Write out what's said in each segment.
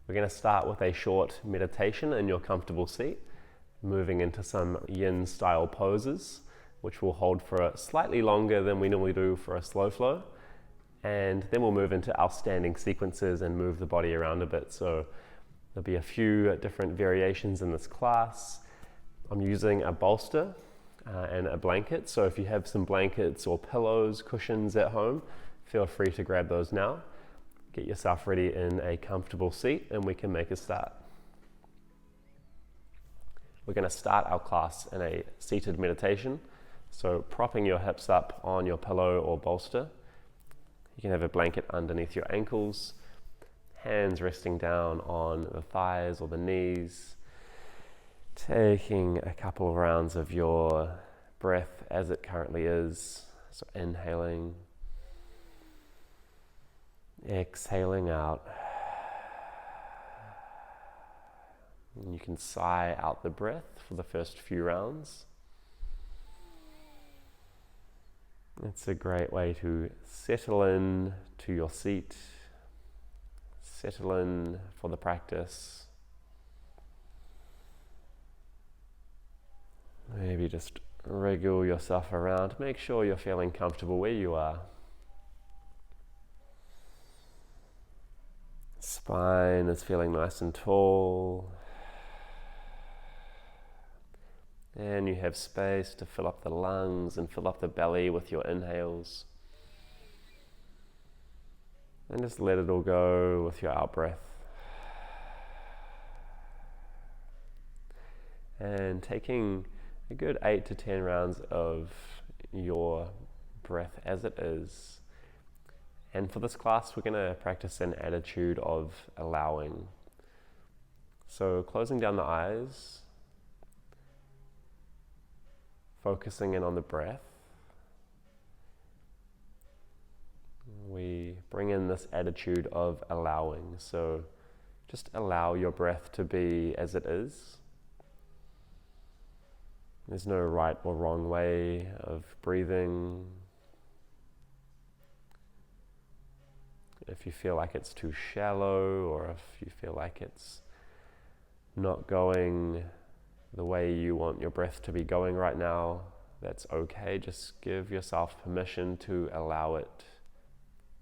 We're going to start with a short meditation in your comfortable seat, moving into some yin style poses, which we'll hold for slightly longer than we normally do for a slow flow. And then we'll move into our standing sequences and move the body around a bit. So there'll be a few different variations in this class. I'm using a bolster and a blanket. So if you have some blankets or pillows, cushions at home, feel free to grab those now. Get yourself ready in a comfortable seat and we can make a start. We're going to start our class in a seated meditation. So propping your hips up on your pillow or bolster. You can have a blanket underneath your ankles, hands resting down on the thighs or the knees. Taking a couple of rounds of your breath as it currently is. So inhaling, exhaling out. And you can sigh out the breath for the first few rounds. It's a great way to settle in to your seat, settle in for the practice. Maybe just wriggle yourself around. Make sure you're feeling comfortable where you are. Spine is feeling nice and tall. And you have space to fill up the lungs and fill up the belly with your inhales. And just let it all go with your out-breath. And taking a good 8 to 10 rounds of your breath as it is. And for this class, we're going to practice an attitude of allowing. So closing down the eyes, focusing in on the breath. We bring in this attitude of allowing. So just allow your breath to be as it is. There's no right or wrong way of breathing. If you feel like it's too shallow, or if you feel like it's not going the way you want your breath to be going right now, that's okay. Just give yourself permission to allow it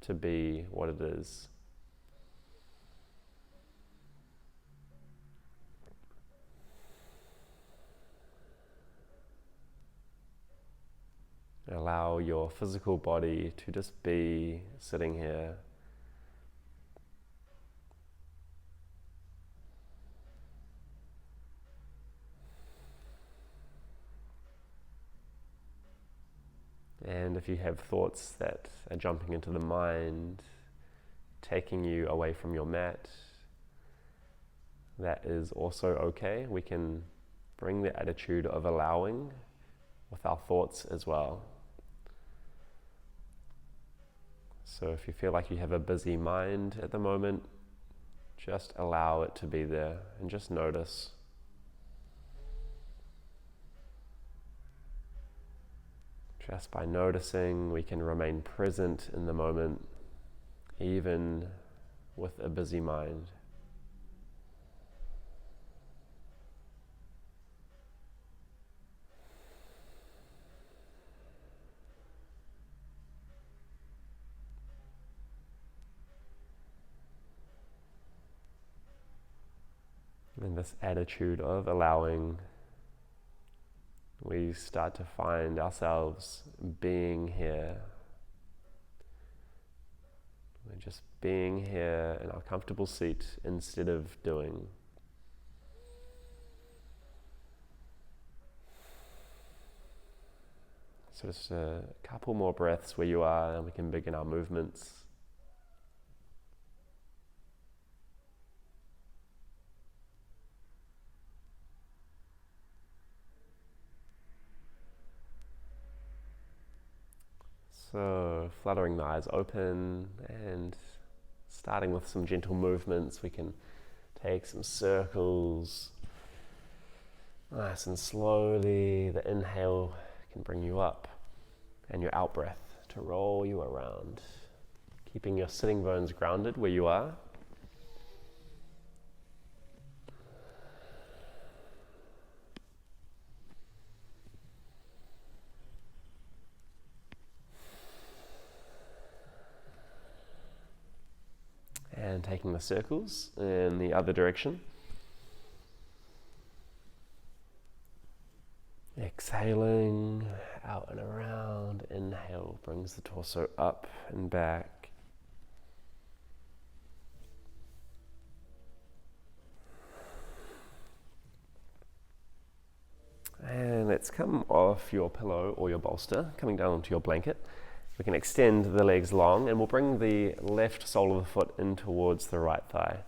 to be what it is. Allow your physical body to just be sitting here. And if you have thoughts that are jumping into the mind, taking you away from your mat, that is also okay. We can bring the attitude of allowing with our thoughts as well. So if you feel like you have a busy mind at the moment, just allow it to be there and just notice. Just by noticing, we can remain present in the moment, even with a busy mind. And this attitude of allowing, we start to find ourselves being here. We're just being here in our comfortable seat instead of doing. So just a couple more breaths where you are, and we can begin our movements. So fluttering the eyes open and starting with some gentle movements, we can take some circles. Nice and slowly, the inhale can bring you up and your out breath to roll you around, keeping your sitting bones grounded where you are. and taking the circles in the other direction. Exhaling, out and around. Inhale, brings the torso up and back. And let's come off your pillow or your bolster, coming down onto your blanket. We can extend the legs long, and we'll bring the left sole of the foot in towards the right thigh.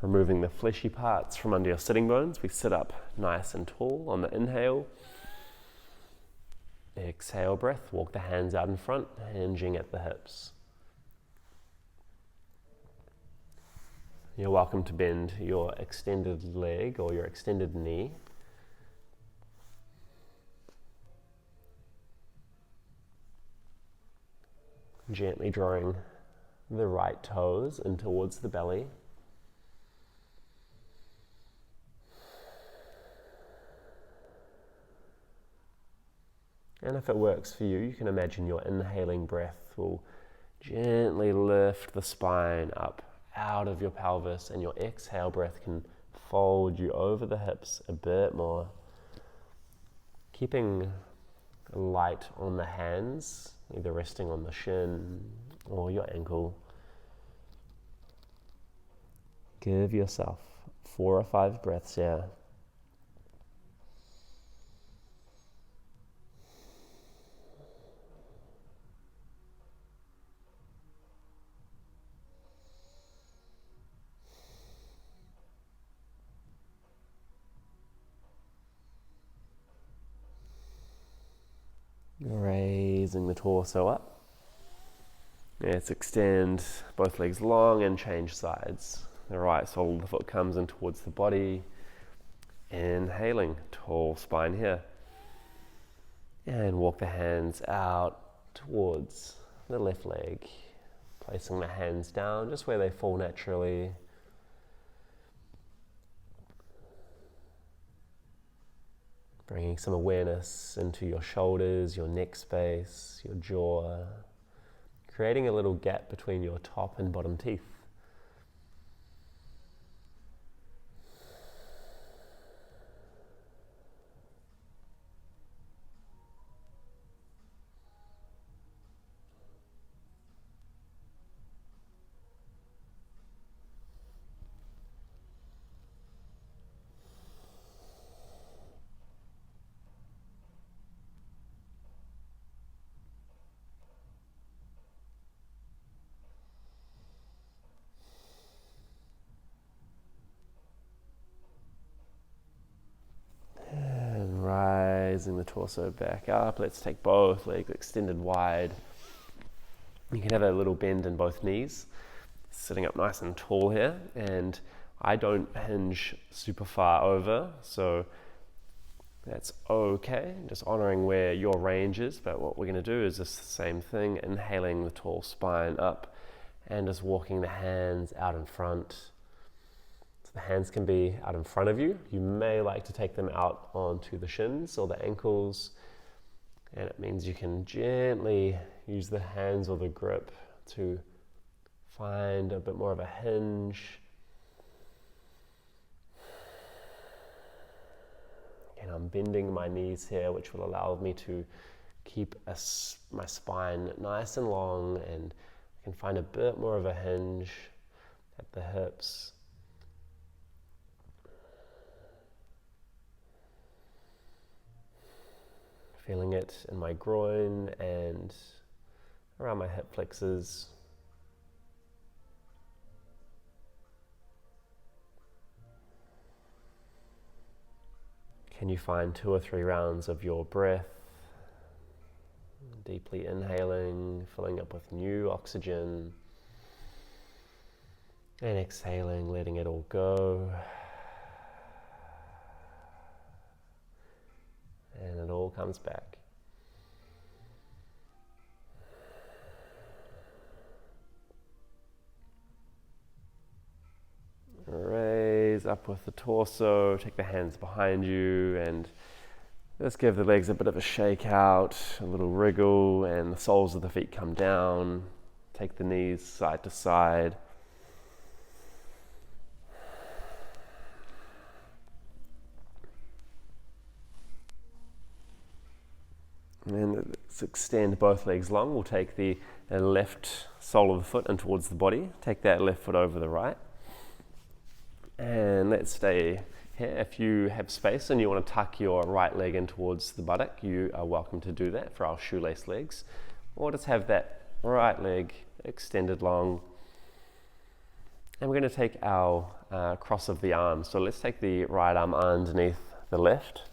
Removing the fleshy parts from under your sitting bones, we sit up nice and tall on the inhale. Exhale breath, walk the hands out in front, hinging at the hips. You're welcome to bend your extended leg or your extended knee. Gently drawing the right toes in towards the belly. And if it works for you, you can imagine your inhaling breath will gently lift the spine up out of your pelvis, and your exhale breath can fold you over the hips a bit more. Keeping light on the hands, either resting on the shin or your ankle. Give yourself 4 or 5 breaths here. Raising the torso up. Let's extend both legs long and change sides. The right sole of the foot comes in towards the body. Inhaling, tall spine here. And walk the hands out towards the left leg. Placing the hands down just where they fall naturally. Bringing some awareness into your shoulders, your neck space, your jaw. Creating a little gap between your top and bottom teeth. Raising the torso back up. Let's take both legs extended wide. You can have a little bend in both knees. Sitting up nice and tall here. And I don't hinge super far over, so that's okay. Just honoring where your range is. But what we're going to do is just the same thing. Inhaling the tall spine up and just walking the hands out in front. The hands can be out in front of you. You may like to take them out onto the shins or the ankles, and it means you can gently use the hands or the grip to find a bit more of a hinge. And I'm bending my knees here, which will allow me to keep my spine nice and long, and I can find a bit more of a hinge at the hips. Feeling it in my groin and around my hip flexors. Can you find 2 or 3 rounds of your breath? Deeply inhaling, filling up with new oxygen. And exhaling, letting it all go. And it all comes back. Raise up with the torso, take the hands behind you, and just give the legs a bit of a shake out, a little wriggle, and the soles of the feet come down. Take the knees side to side. And let's extend both legs long. We'll take the left sole of the foot in towards the body. Take that left foot over the right. And let's stay here. If you have space and you want to tuck your right leg in towards the buttock, you are welcome to do that for our shoelace legs. Or just have that right leg extended long. And we're going to take our cross of the arms. So let's take the right arm underneath the left.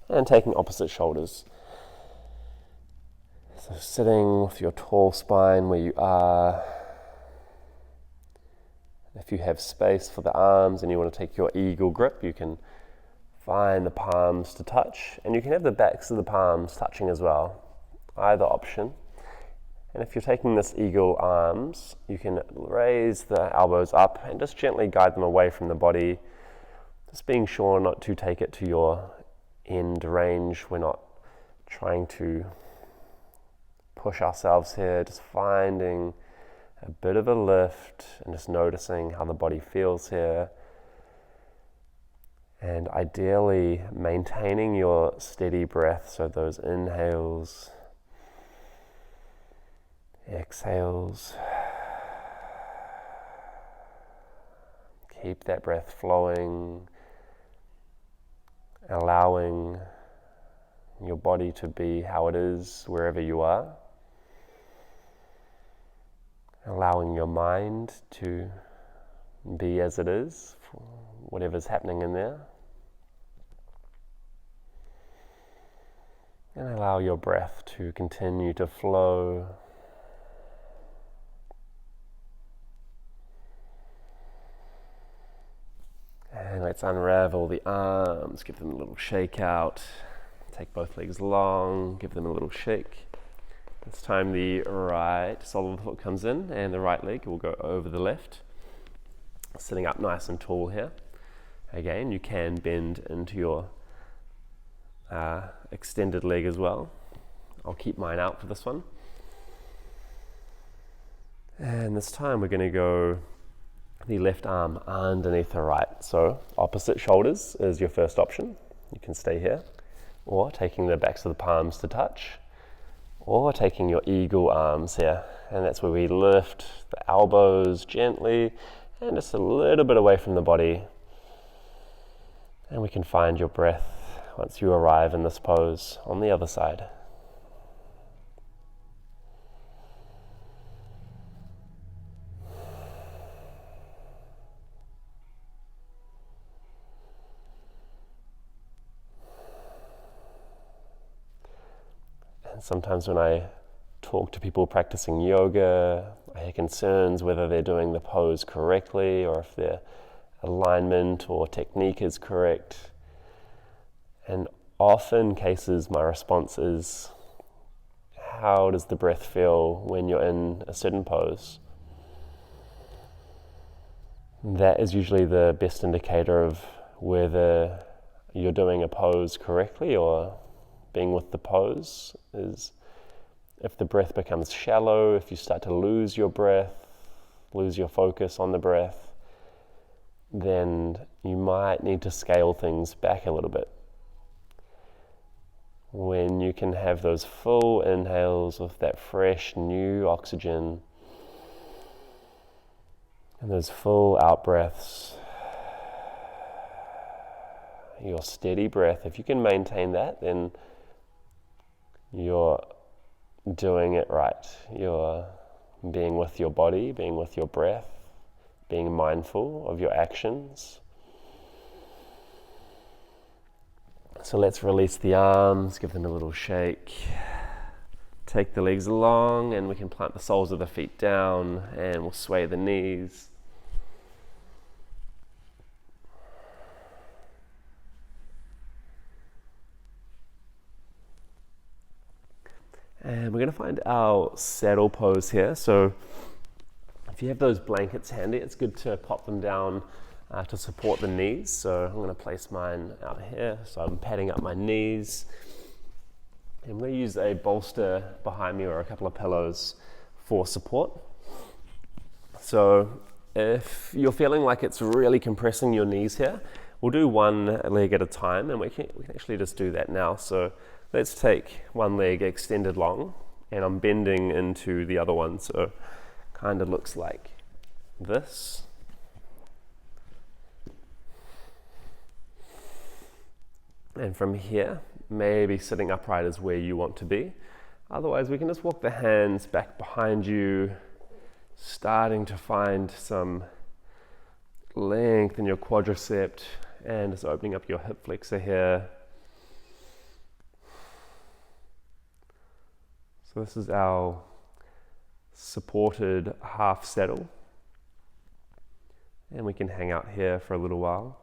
And taking opposite shoulders. So sitting with your tall spine where you are. If you have space for the arms and you want to take your eagle grip, you can find the palms to touch. And you can have the backs of the palms touching as well, either option. And if you're taking this eagle arms, you can raise the elbows up and just gently guide them away from the body. Just being sure not to take it to your end range. We're not trying to push ourselves here, just finding a bit of a lift and just noticing how the body feels here. And ideally maintaining your steady breath, so those inhales, exhales. Keep that breath flowing. Allowing your body to be how it is wherever you are. Allowing your mind to be as it is, for whatever's happening in there. And allow your breath to continue to flow. And let's unravel the arms, give them a little shake out. Take both legs long, give them a little shake. This time the right sole of the foot comes in and the right leg will go over the left. Sitting up nice and tall here. Again, you can bend into your extended leg as well. I'll keep mine out for this one. And this time we're going to go the left arm underneath the right. So opposite shoulders is your first option. You can stay here. Or taking the backs of the palms to touch. Or taking your eagle arms here. And that's where we lift the elbows gently and just a little bit away from the body. And we can find your breath once you arrive in this pose on the other side. And sometimes when I talk to people practicing yoga, I hear concerns whether they're doing the pose correctly or if their alignment or technique is correct. And often cases my response is, how does the breath feel when you're in a certain pose? That is usually the best indicator of whether you're doing a pose correctly or being with the pose. Is if the breath becomes shallow, if you start to lose your breath, lose your focus on the breath, then you might need to scale things back a little bit. When you can have those full inhales with that fresh new oxygen and those full out breaths, your steady breath, if you can maintain that, then you're doing it right. You're being with your body, being with your breath, being mindful of your actions. So let's release the arms, give them a little shake. Take the legs long and we can plant the soles of the feet down and we'll sway the knees. And we're going to find our saddle pose here. So if you have those blankets handy, it's good to pop them down to support the knees. So I'm going to place mine out here. So I'm padding up my knees. And I'm going to use a bolster behind me or a couple of pillows for support. So if you're feeling like it's really compressing your knees here, we'll do one leg at a time, and we can actually just do that now. So let's take one leg extended long, and I'm bending into the other one, so kind of looks like this. And from here, maybe sitting upright is where you want to be. Otherwise, we can just walk the hands back behind you, starting to find some length in your quadricep, and just opening up your hip flexor here. So this is our supported half saddle, and we can hang out here for a little while.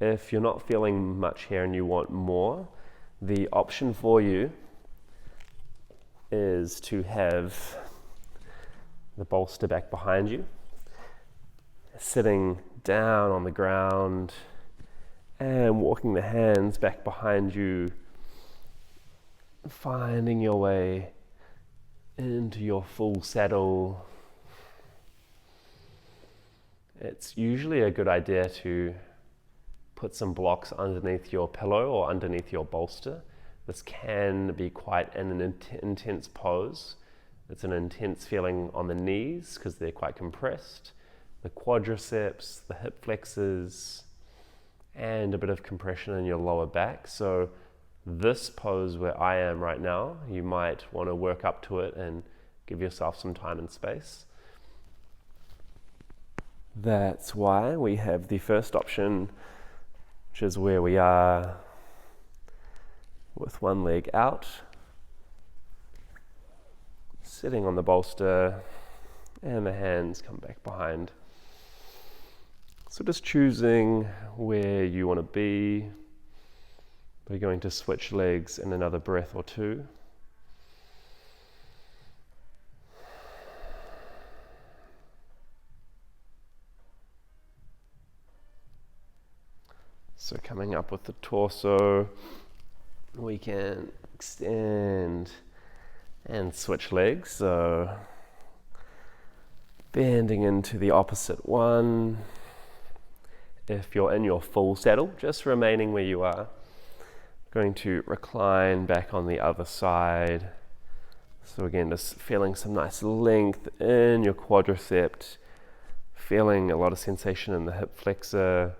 If you're not feeling much here and you want more, the option for you is to have the bolster back behind you, sitting down on the ground and walking the hands back behind you, finding your way into your full saddle. It's usually a good idea to put some blocks underneath your pillow or underneath your bolster. This can be quite an intense pose. It's an intense feeling on the knees because they're quite compressed, the quadriceps, the hip flexors, and a bit of compression in your lower back. So this pose where I am right now, you might want to work up to it and give yourself some time and space. That's why we have the first option, which is where we are with one leg out, sitting on the bolster, and the hands come back behind. So just choosing where you want to be. We're going to switch legs in another breath or two. So coming up with the torso, we can extend and switch legs. So bending into the opposite one. If you're in your full saddle, just remaining where you are. Going to recline back on the other side. So again, just feeling some nice length in your quadricep, feeling a lot of sensation in the hip flexor.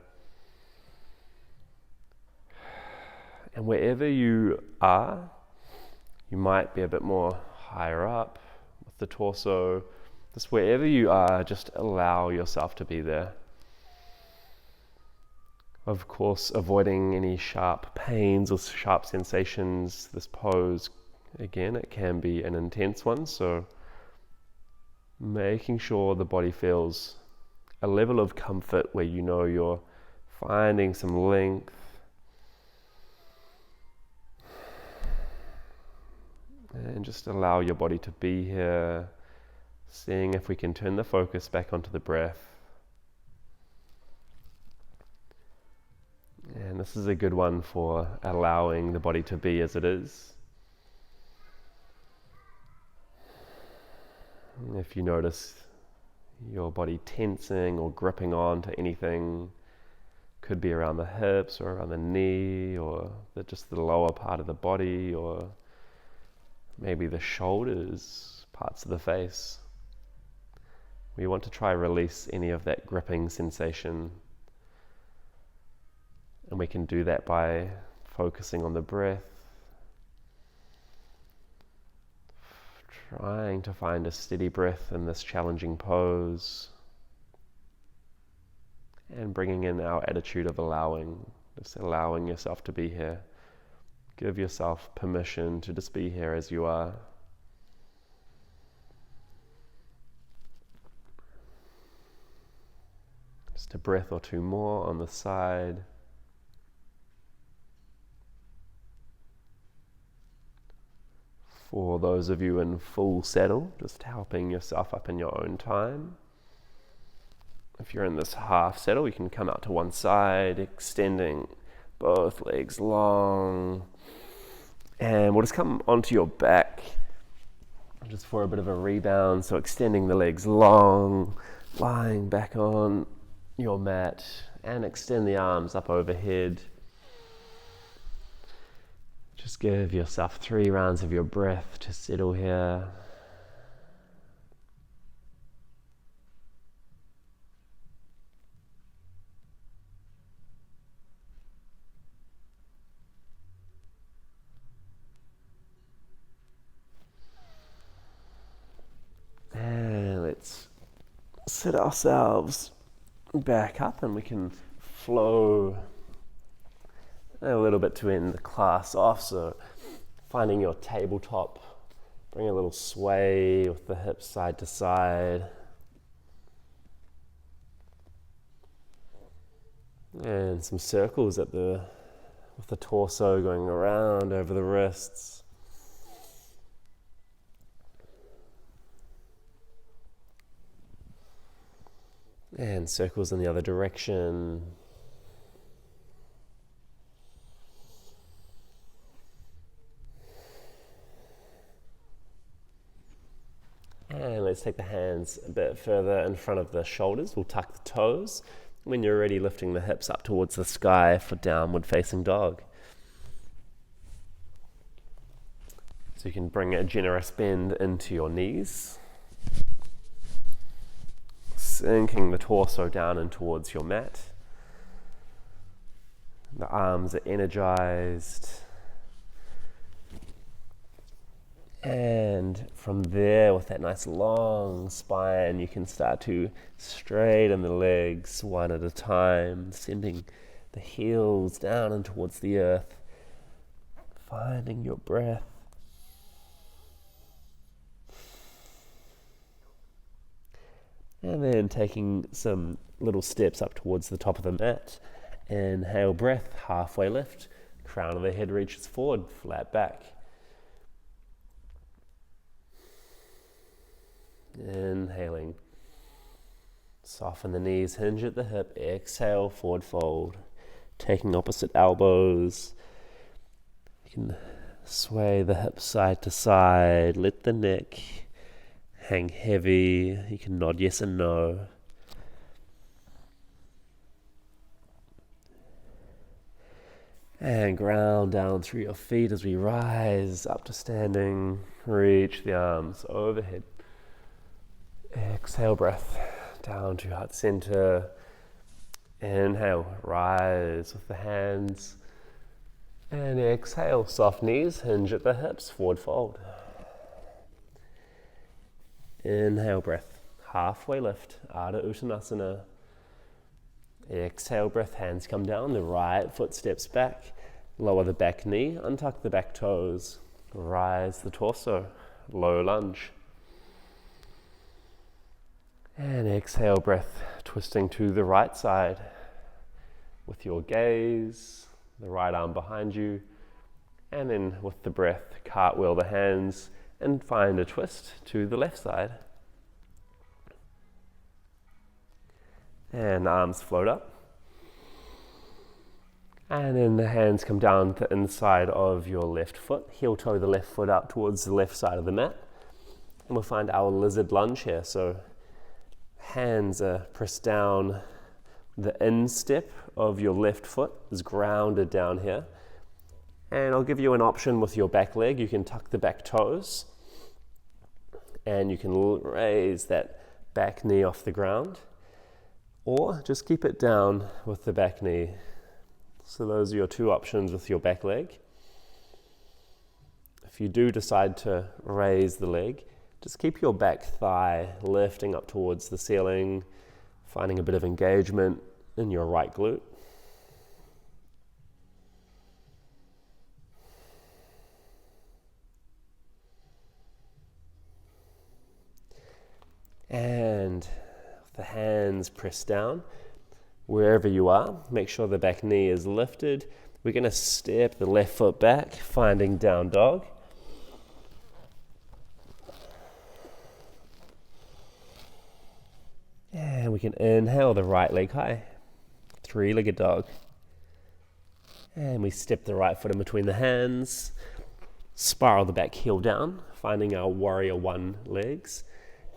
And wherever you are, you might be a bit more higher up with the torso. Just wherever you are, just allow yourself to be there. Of course, avoiding any sharp pains or sharp sensations. This pose, again, it can be an intense one, so making sure the body feels a level of comfort where you know you're finding some length. And just allow your body to be here, seeing if we can turn the focus back onto the breath. And this is a good one for allowing the body to be as it is. If you notice your body tensing or gripping on to anything, could be around the hips or around the knee or just the lower part of the body, or maybe the shoulders, parts of the face. We want to try release any of that gripping sensation. And we can do that by focusing on the breath, trying to find a steady breath in this challenging pose, and bringing in our attitude of allowing, just allowing yourself to be here. Give yourself permission to just be here as you are. Just a breath or two more on the side. For those of you in full saddle, just helping yourself up in your own time. If you're in this half saddle, you can come out to one side, extending both legs long. And we'll just come onto your back, just for a bit of a rebound. So extending the legs long, lying back on your mat, and extend the arms up overhead. Just give yourself 3 rounds of your breath to settle here. And let's sit ourselves back up, and we can flow a little bit to end the class off. So finding your tabletop, bring a little sway with the hips side to side, and some circles with the torso going around over the wrists. And circles in the other direction. And let's take the hands a bit further in front of the shoulders. We'll tuck the toes. When you're ready, lifting the hips up towards the sky for downward facing dog. So you can bring a generous bend into your knees, sinking the torso down and towards your mat. The arms are energized. And from there, with that nice long spine, you can start to straighten the legs one at a time, sending the heels down and towards the earth, finding your breath. And then taking some little steps up towards the top of the mat. Inhale, breath, halfway lift, crown of the head reaches forward, flat back. Inhaling, soften the knees, hinge at the hip, exhale, forward fold, taking opposite elbows. You can sway the hips side to side, let the neck hang heavy. You can nod yes and no. And ground down through your feet as we rise up to standing. Reach the arms overhead. Exhale, breath down to heart center. Inhale, rise with the hands. And exhale, soft knees, hinge at the hips, forward fold. Inhale, breath, halfway lift, Ardha Uttanasana. Exhale, breath, hands come down, the right foot steps back. Lower the back knee, untuck the back toes. Rise the torso, low lunge. And exhale, breath, twisting to the right side. With your gaze, the right arm behind you. And then with the breath, cartwheel the hands and find a twist to the left side. And arms float up. And then the hands come down to the inside of your left foot. Heel toe the left foot out towards the left side of the mat. And we'll find our lizard lunge here. So hands are pressed down. The instep of your left foot is grounded down here. And I'll give you an option with your back leg. You can tuck the back toes. And you can raise that back knee off the ground. Or just keep it down with the back knee. So those are your two options with your back leg. If you do decide to raise the leg, just keep your back thigh lifting up towards the ceiling, finding a bit of engagement in your right glute. And the hands pressed down. Wherever you are, make sure the back knee is lifted. We're going to step the left foot back, finding down dog. And we can inhale the right leg high, three-legged dog. And we step the right foot in between the hands, spiral the back heel down, finding our warrior one legs,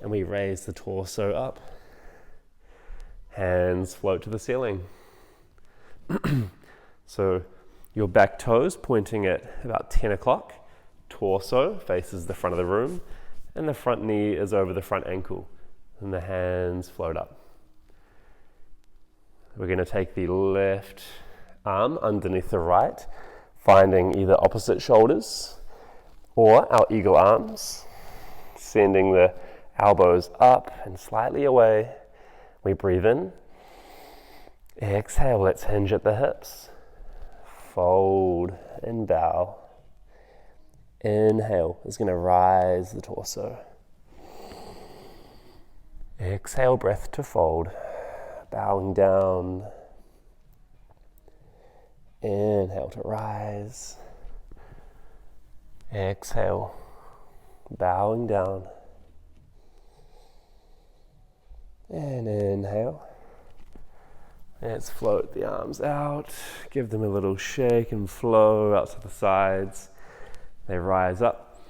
and we raise the torso up. Hands float to the ceiling. So Your back toes pointing at about 10 o'clock. Torso faces the front of the room, and the front knee is over the front ankle, and the hands float up. We're going to take the left arm underneath the right, finding either opposite shoulders or our eagle arms, sending the elbows up and slightly away. We breathe in. Exhale, let's hinge at the hips. Fold and bow. Inhale is going to rise the torso. Exhale, breath to fold. Bowing down. Inhale to rise. Exhale, bowing down. And inhale. Let's float the arms out. Give them a little shake and flow out to the sides. They rise up.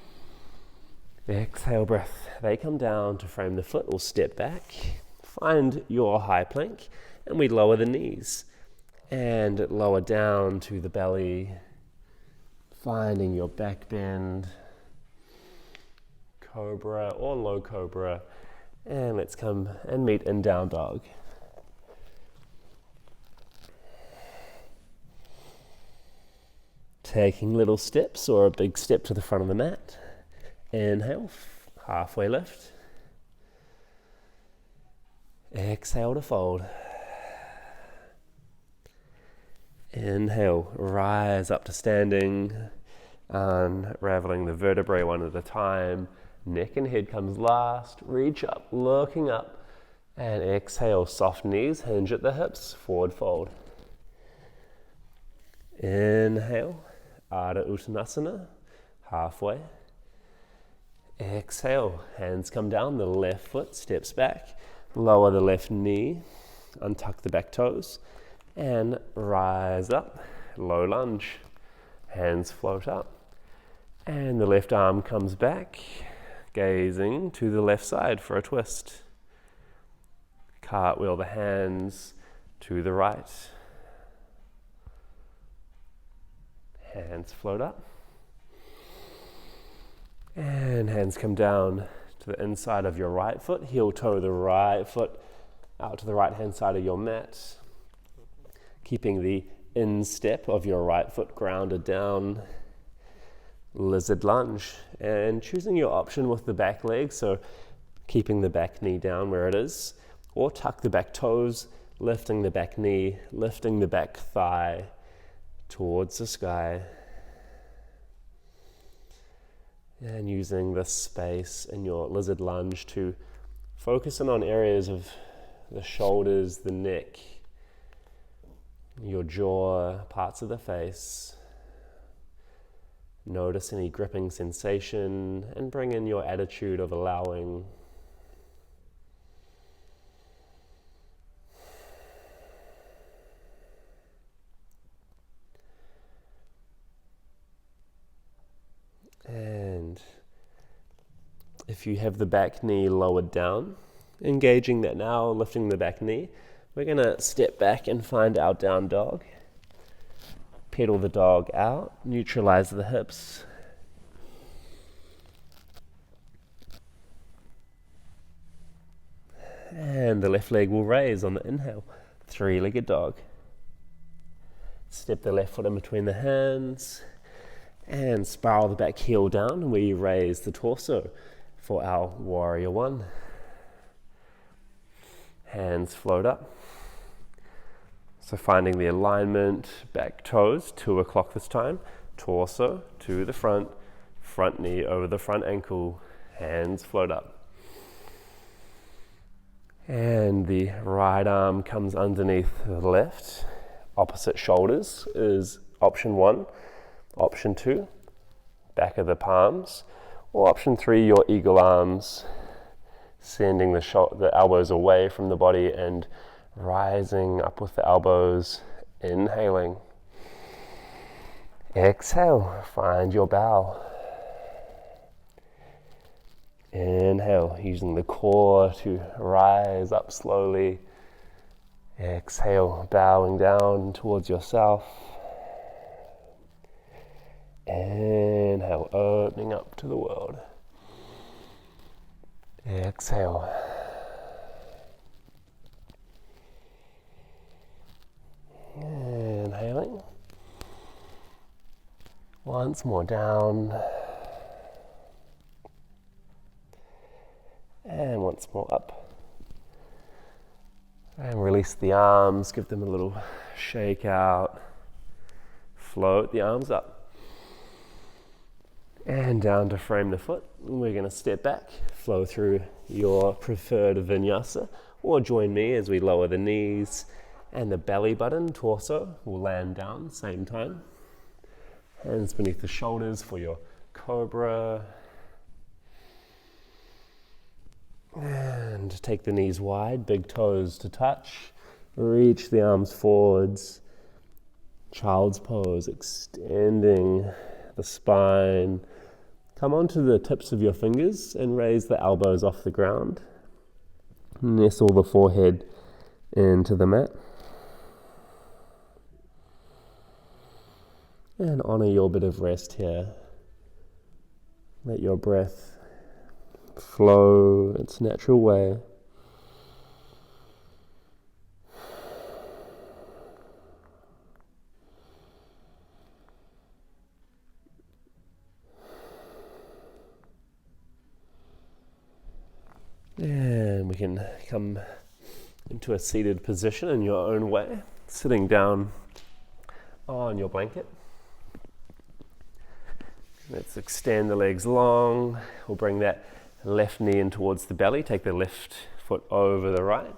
Exhale, breath. They come down to frame the foot or step back. Find your high plank, and we lower the knees and lower down to the belly, finding your back bend, cobra or low cobra, and let's come and meet in down dog. Taking little steps or a big step to the front of the mat. Inhale, halfway lift. Exhale to fold. Inhale, rise up to standing, unraveling the vertebrae one at a time. Neck and head comes last. Reach up, looking up. And exhale, soft knees, hinge at the hips, forward fold. Inhale, Ardha Uttanasana, halfway. Exhale, hands come down, the left foot steps back. Lower the left knee, untuck the back toes, and rise up, low lunge. Hands float up, and the left arm comes back, gazing to the left side for a twist. Cartwheel the hands to the right. Hands float up, and hands come down to the inside of your right foot, heel toe the right foot out to the right hand side of your mat, keeping the instep of your right foot grounded down. Lizard lunge, and choosing your option with the back leg, so keeping the back knee down where it is, or tuck the back toes, lifting the back knee, lifting the back thigh towards the sky. And using this space in your lizard lunge to focus in on areas of the shoulders, the neck, your jaw, parts of the face. Notice any gripping sensation and bring in your attitude of allowing. And if you have the back knee lowered down, engaging that now, lifting the back knee, we're going to step back and find our down dog. Pedal the dog out, neutralize the hips. And the left leg will raise on the inhale, three-legged dog. Step the left foot in between the hands and spiral the back heel down. We raise the torso for our warrior one. Hands float up. So finding the alignment, back toes, 2 o'clock this time, torso to the front, front knee over the front ankle, hands float up. And the right arm comes underneath the left, opposite shoulders is option 1. Option 2, back of the palms, or option 3, your eagle arms, sending the elbows away from the body and rising up with the elbows, inhaling. Exhale, find your bow. Inhale, using the core to rise up slowly. Exhale, bowing down towards yourself. Inhale, opening up to the world. Exhale. Inhaling. Once more down. And once more up. And release the arms, give them a little shake out. Float the arms up. And down to frame the foot. We're going to step back, flow through your preferred vinyasa, or join me as we lower the knees and the belly button, torso will land down, same time. Hands beneath the shoulders for your cobra. And take the knees wide, big toes to touch. Reach the arms forwards. Child's pose, extending the spine. Come onto the tips of your fingers and raise the elbows off the ground. Nestle the forehead into the mat. And honor your bit of rest here. Let your breath flow its natural way. And we can come into a seated position in your own way, sitting down on your blanket. Let's extend the legs long. We'll bring that left knee in towards the belly. Take the left foot over the right.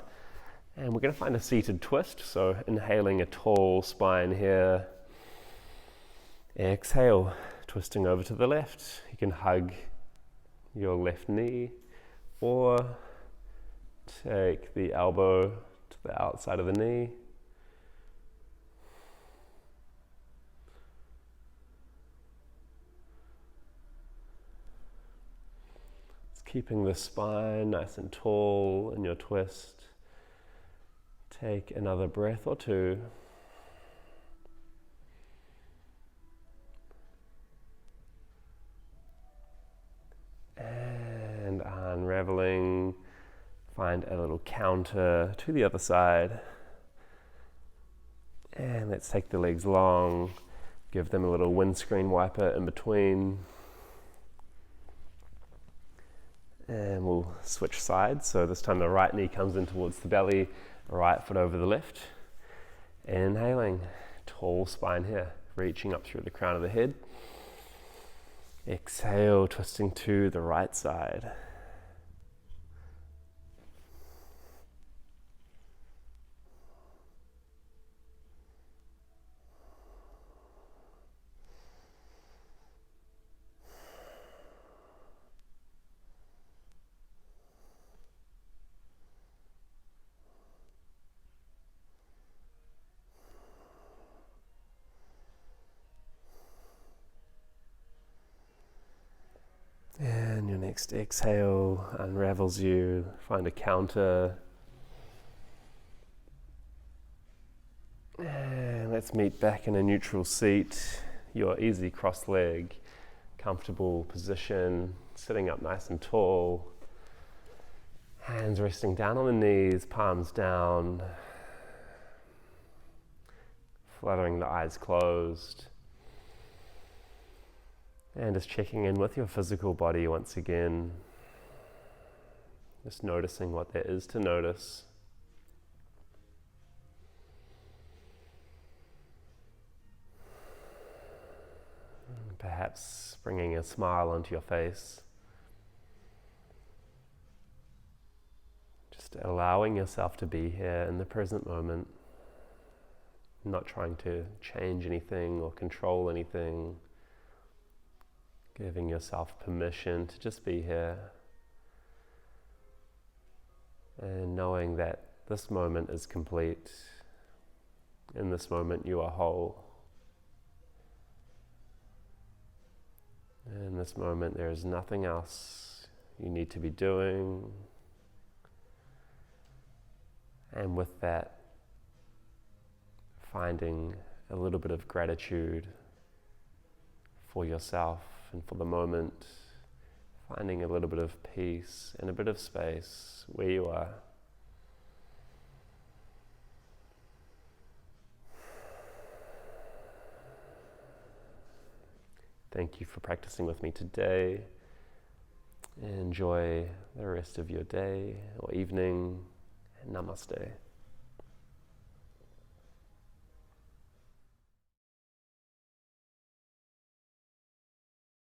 And we're going to find a seated twist. So inhaling a tall spine here. Exhale, twisting over to the left. You can hug your left knee or take the elbow to the outside of the knee. Keeping the spine nice and tall in your twist. Take another breath or two. And unraveling, find a little counter to the other side. And let's take the legs long, give them a little windscreen wiper in between. And we'll switch sides. So this time the right knee comes in towards the belly, right foot over the left. Inhaling, tall spine here, reaching up through the crown of the head. Exhale, twisting to the right side. And your next exhale unravels you, find a counter. And let's meet back in a neutral seat, your easy cross leg, comfortable position, sitting up nice and tall. Hands resting down on the knees, palms down, fluttering the eyes closed. And just checking in with your physical body once again. Just noticing what there is to notice. Perhaps bringing a smile onto your face. Just allowing yourself to be here in the present moment. Not trying to change anything or control anything. Giving yourself permission to just be here. And knowing that this moment is complete. In this moment you are whole. In this moment there is nothing else you need to be doing. And with that, finding a little bit of gratitude for yourself and for the moment, finding a little bit of peace and a bit of space where you are. Thank you for practicing with me today. Enjoy the rest of your day or evening. Namaste.